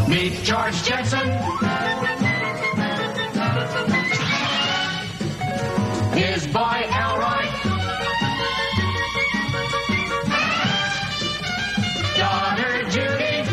Meet George Jetson. His boy Elroy. Daughter Judy.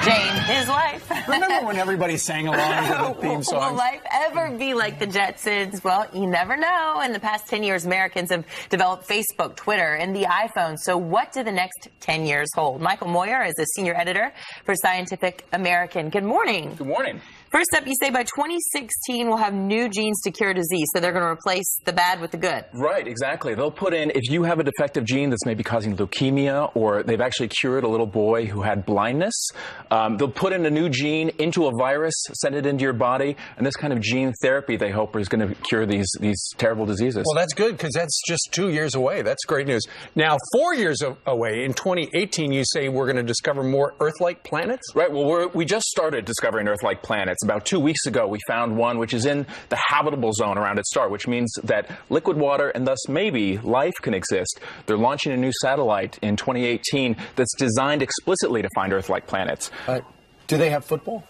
Jane, his wife. Remember when everybody sang along to the theme song? Will life ever be like the Jetsons? Well, you never know. In the past 10 years, Americans have developed Facebook, Twitter, and the iPhone. So what do the next 10 years hold? Michael Moyer is a senior editor for Scientific American. Good morning. Good morning. First up, you say by 2016 we'll have new genes to cure disease, so they're going to replace the bad with the good. Right, exactly. They'll put in, if you have a defective gene that's maybe causing leukemia, or they've actually cured a little boy who had blindness, they'll put in a new gene into a virus, send it into your body, and this kind of gene therapy, they hope, is going to cure these terrible diseases. Well, that's good, because that's just 2 years away. That's great news. Now, 4 years away, in 2018, you say we're going to discover more Earth-like planets? Right, well, we just started discovering Earth-like planets. About 2 weeks ago, we found one which is in the habitable zone around its star, which means that liquid water and thus maybe life can exist. They're launching a new satellite in 2018 that's designed explicitly to find Earth-like planets. Do they have football?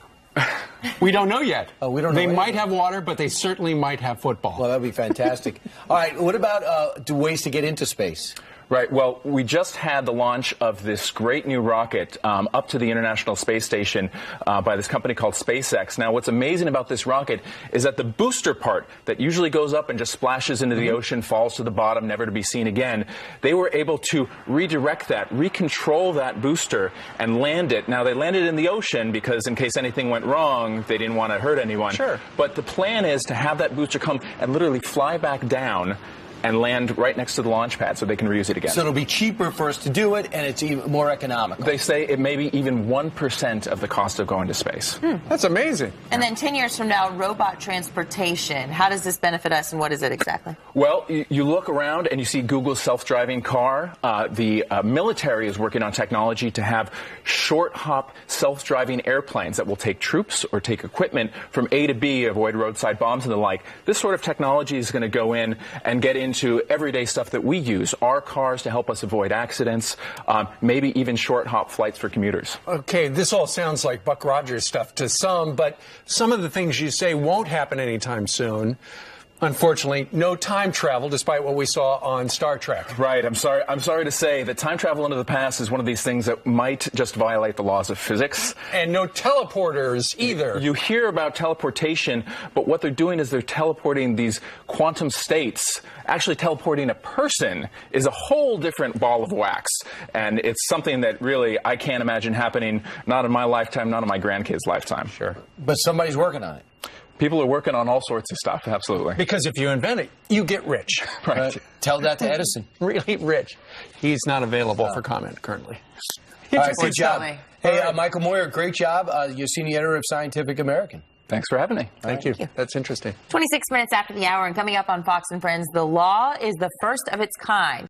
We don't know yet. Oh, we don't know. They anything. might have water, but they certainly might have football. Well, that'd be fantastic. All right, what about ways to get into space? Right. Well, we just had the launch of this great new rocket up to the International Space Station by this company called SpaceX. Now, what's amazing about this rocket is that the booster part that usually goes up and just splashes into the ocean, falls to the bottom, never to be seen again, they were able to redirect that, recontrol that booster, and land it. Now, they landed in the ocean because in case anything went wrong, they didn't want to hurt anyone. Sure. But the plan is to have that booster come and literally fly back down and land right next to the launch pad so they can reuse it again. So it'll be cheaper for us to do it, and it's even more economical. They say it may be even 1% of the cost of going to space. That's amazing. And then 10 years from now, robot transportation. How does this benefit us, and what is it exactly? Well, you look around and you see Google's self-driving car. The military is working on technology to have short-hop self-driving airplanes that will take troops or take equipment from A to B, avoid roadside bombs and the like. This sort of technology is going to go in and get into everyday stuff that we use, our cars to help us avoid accidents, maybe even short-hop flights for commuters. Okay, this all sounds like Buck Rogers stuff to some, but some of the things you say won't happen anytime soon. Unfortunately, no time travel, despite what we saw on Star Trek. Right. I'm sorry to say that time travel into the past is one of these things that might just violate the laws of physics. And no teleporters either. You hear about teleportation, but what they're doing is they're teleporting these quantum states. Actually, teleporting a person is a whole different ball of wax. And it's something that really I can't imagine happening, not in my lifetime, not in my grandkids' lifetime. Sure. But somebody's working on it. People are working on all sorts of stuff, absolutely. Because if you invent it, you get rich. Right. Tell that to Edison. Really rich. He's not available for comment currently. All right, good tell job. me. Hey, Michael Moyer, great job. You're senior editor of Scientific American. Thanks for having me. Thank you. That's interesting. 26 minutes after the hour, and coming up on Fox and Friends, the law is the first of its kind.